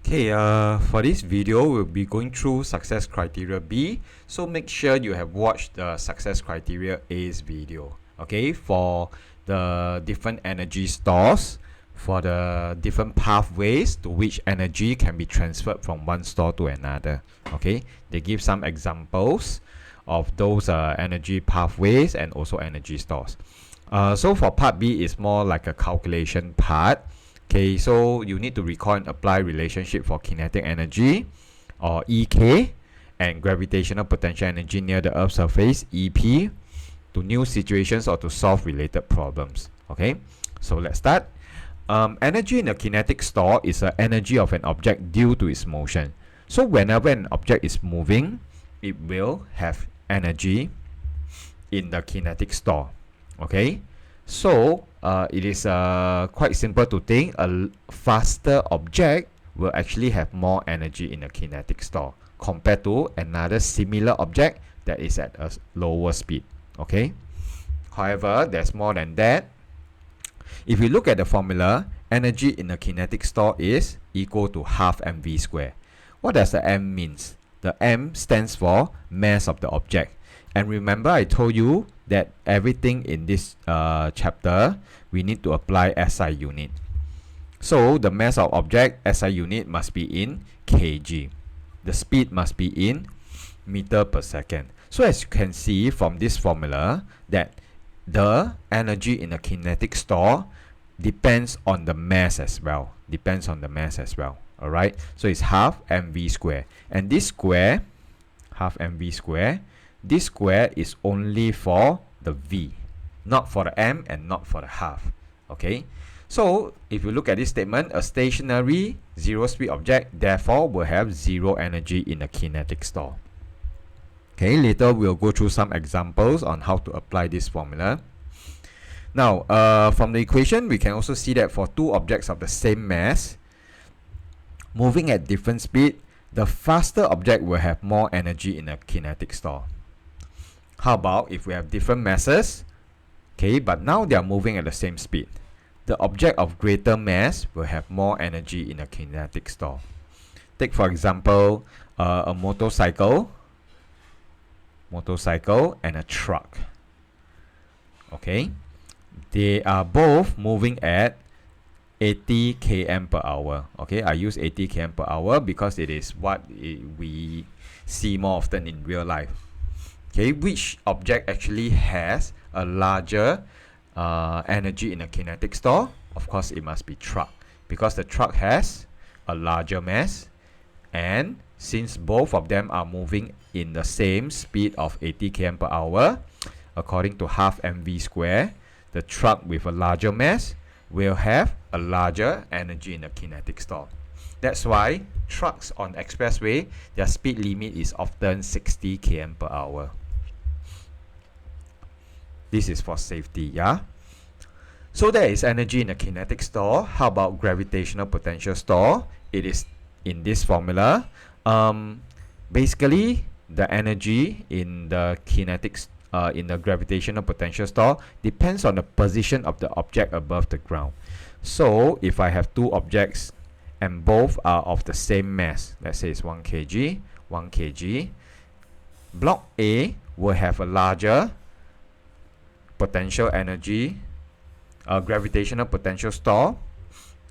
Okay, for this video, we'll be going through success criteria B. So make sure you have watched the success criteria A's video. Okay, for the different energy stores, for the different pathways to which energy can be transferred from one store to another. Okay, they give some examples of those energy pathways and also energy stores. So for part B, is more like a calculation part. Okay, so you need to recall and apply relationship for kinetic energy, or EK, and gravitational potential energy near the Earth's surface, EP, to new situations or to solve related problems. Okay, so let's start. Energy in a kinetic store is the energy of an object due to its motion. So whenever an object is moving, it will have energy in the kinetic store. Okay, so it is quite simple to think a faster object will actually have more energy in a kinetic store compared to another similar object that is at a lower speed. Okay, however, there's more than that. If you look at the formula, energy in a kinetic store is equal to half mv square. What does the m means? The m stands for mass of the object. And remember, I told you that everything in this chapter, we need to apply SI unit. So the mass of object SI unit must be in kg. The speed must be in meter per second. So as you can see from this formula, that the energy in a kinetic store depends on the mass as well. Alright, so it's half mv square. And this square, half mv square, this square is only for the v, not for the m and not for the half. Okay, so if you look at this statement, a stationary zero speed object therefore will have zero energy in a kinetic store. Okay, later we'll go through some examples on how to apply this formula. Now, from the equation, we can also see that for two objects of the same mass moving at different speed, the faster object will have more energy in a kinetic store. How about if we have different masses, okay, but now they are moving at the same speed? The object of greater mass will have more energy in a kinetic store. Take for example, a motorcycle and a truck. Okay, they are both moving at 80 km per hour. Okay, I use 80 km per hour because it is what we see more often in real life. Okay, which object actually has a larger energy in a kinetic store? Of course, it must be truck, because the truck has a larger mass, and since both of them are moving in the same speed of 80 km per hour, according to half mv square, the truck with a larger mass will have a larger energy in the kinetic store. That's why trucks on expressway, their speed limit is often 60 km per hour. This is for safety, yeah? So there is energy in a kinetic store. How about gravitational potential store? It is in this formula. Basically, the energy in the in the gravitational potential store depends on the position of the object above the ground. So if I have two objects and both are of the same mass, let's say it's 1 kg, block A will have a larger potential energy, gravitational potential store,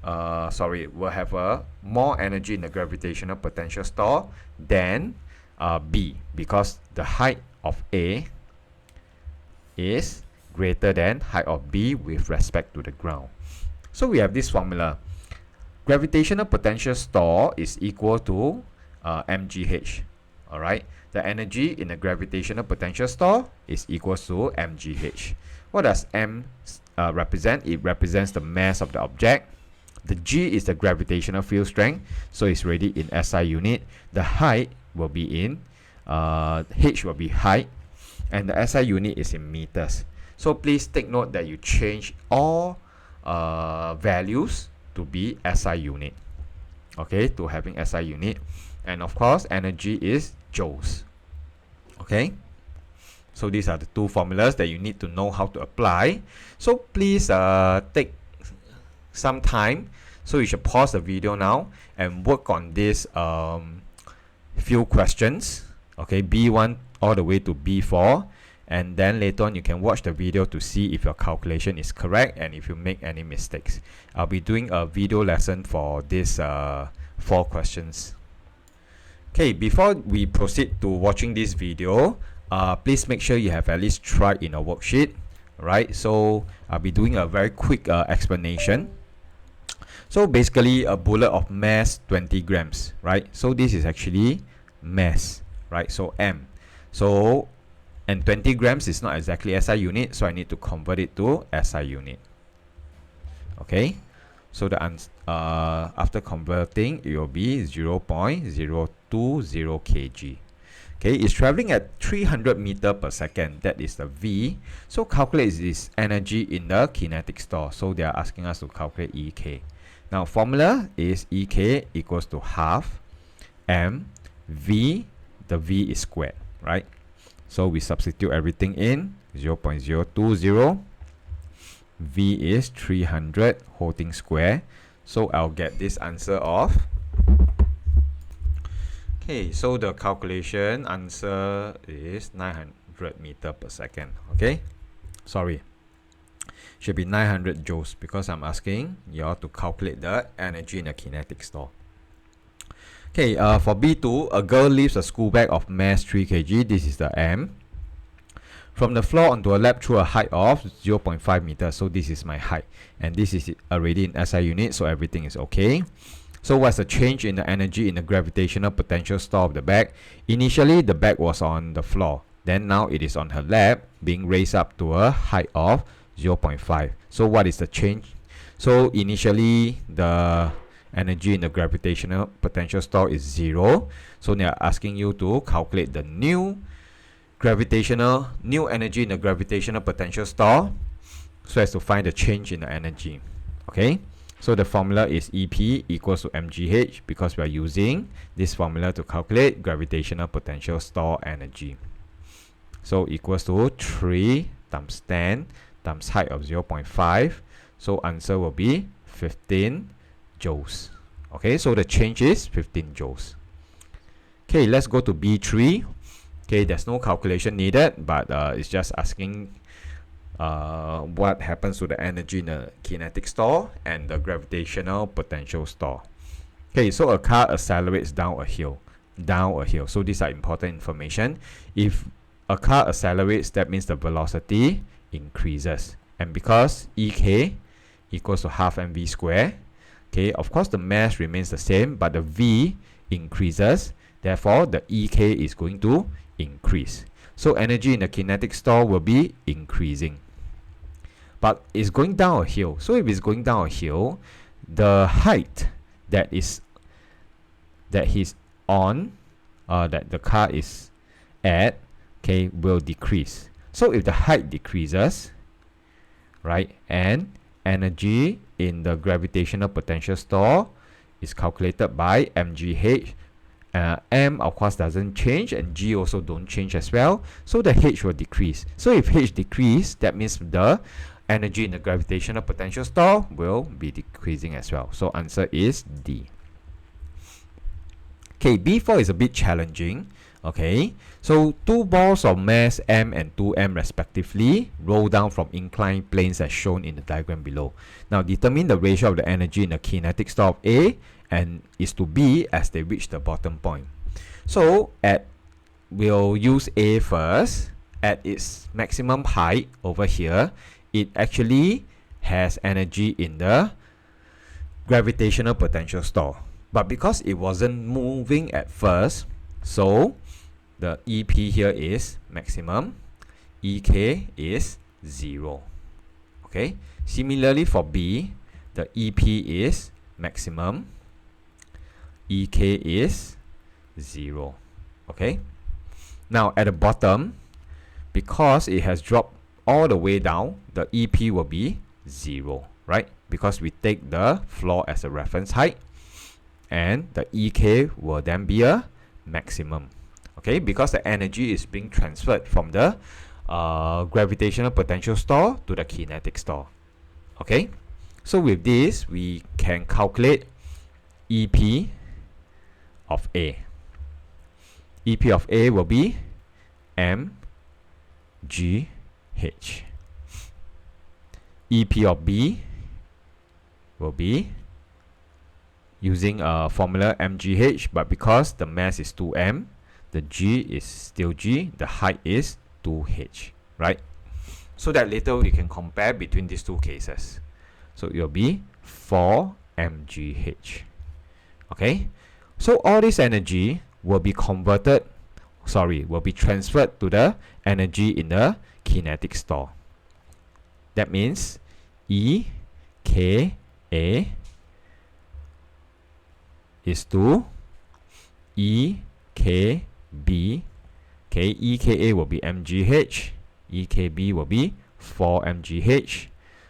will have a more energy in the gravitational potential store than B, because the height of A is greater than height of B with respect to the ground. So we have this formula. Gravitational potential store is equal to mgh. Alright, the energy in the gravitational potential store is equal to mgh. What does m represent? It represents the mass of the object. The g is the gravitational field strength, so it's already in SI unit. The height will be in h will be height, and the SI unit is in meters. So please take note that you change all values to be SI unit. Okay, to having SI unit. And of course, energy is joules. Okay, so these are the two formulas that you need to know how to apply. So please take some time So you should pause the video now and work on this few questions, okay, B1 all the way to B4, and then later on you can watch the video to see if your calculation is correct and if you make any mistakes. I'll be doing a video lesson for this 4 questions. Okay, before we proceed to watching this video, please make sure you have at least tried in a worksheet, right? So I'll be doing a very quick explanation. So basically a bullet of mass 20 grams, right? So this is actually mass, right? So M. So, and 20 grams is not exactly SI unit, so I need to convert it to SI unit. Okay, so the after converting, it will be 0.020 kg. Okay, it's traveling at 300 meter per second. That is the V. So calculate this energy in the kinetic store. So they are asking us to calculate EK. Now formula is EK equals to half M V. The V is squared, right? So we substitute everything in. 0.020. V is 300 whole thing square. So I'll get this answer of. Okay, so the calculation answer is 900 meter per second. Okay, sorry, should be 900 joules because I'm asking you all to calculate the energy in the kinetic store. Okay, for B2, a girl lifts a school bag of mass 3 kg. This is the M. From the floor onto a lap through a height of 0.5 meters. So this is my height. And this is already in SI unit, so everything is okay. So what's the change in the energy in the gravitational potential store of the bag? Initially, the bag was on the floor. Then now it is on her lap, being raised up to a height of 0.5. So what is the change? So initially, the energy in the gravitational potential store is 0. So they are asking you to calculate the new energy in the gravitational potential store so as to find the change in the energy. Okay, so the formula is EP equals to mgh because we are using this formula to calculate gravitational potential store energy. So equals to 3 times 10 times height of 0.5. So answer will be 15 joules. Okay, so the change is 15 joules. Okay, let's go to B3. Okay, there's no calculation needed, but it's just asking what happens to the energy in the kinetic store and the gravitational potential store. Okay, so a car accelerates down a hill. So these are important information. If a car accelerates, that means the velocity increases. And because EK equals to half mv square, okay, of course the mass remains the same, but the V increases. Therefore, the EK is going to increase. So energy in the kinetic store will be increasing. But it's going down a hill. So if it's going down a hill, the height that he's on, that the car is at, okay, will decrease. So if the height decreases, right, and energy in the gravitational potential store is calculated by mgh, M of course doesn't change and G also don't change as well, so the H will decrease. So if H decrease, that means the energy in the gravitational potential store will be decreasing as well. So answer is D. Okay, B4 is a bit challenging. Okay, so 2 balls of mass M and 2M respectively roll down from inclined planes as shown in the diagram below. Now determine the ratio of the energy in the kinetic store of A and is to B as they reach the bottom point. So we'll use A first. At its maximum height over here, it actually has energy in the gravitational potential store. But because it wasn't moving at first, so the EP here is maximum, EK is 0. Okay. Similarly for B, the EP is maximum, EK is 0. Okay. Now at the bottom, because it has dropped all the way down, the EP will be 0, right? Because we take the floor as a reference height, and the EK will then be a maximum. Okay, because the energy is being transferred from the gravitational potential store to the kinetic store. Okay, So with this, we can calculate EP of A. EP of A will be mgh. EP of B will be using a formula mgh, but because the mass is 2m, the g is still g, the height is 2h, right? So that later we can compare between these two cases. So it will be 4 mgh. Okay, so all this energy will be will be transferred to the energy in the kinetic store. That means EKA is to EKB. Okay, EKA will be mgh, EKB will be 4 mgh.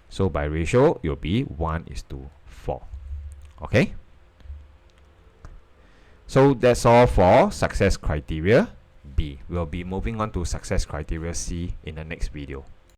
So by ratio, it will be 1:4. Okay. So that's all for success criteria B. We'll be moving on to success criteria C in the next video.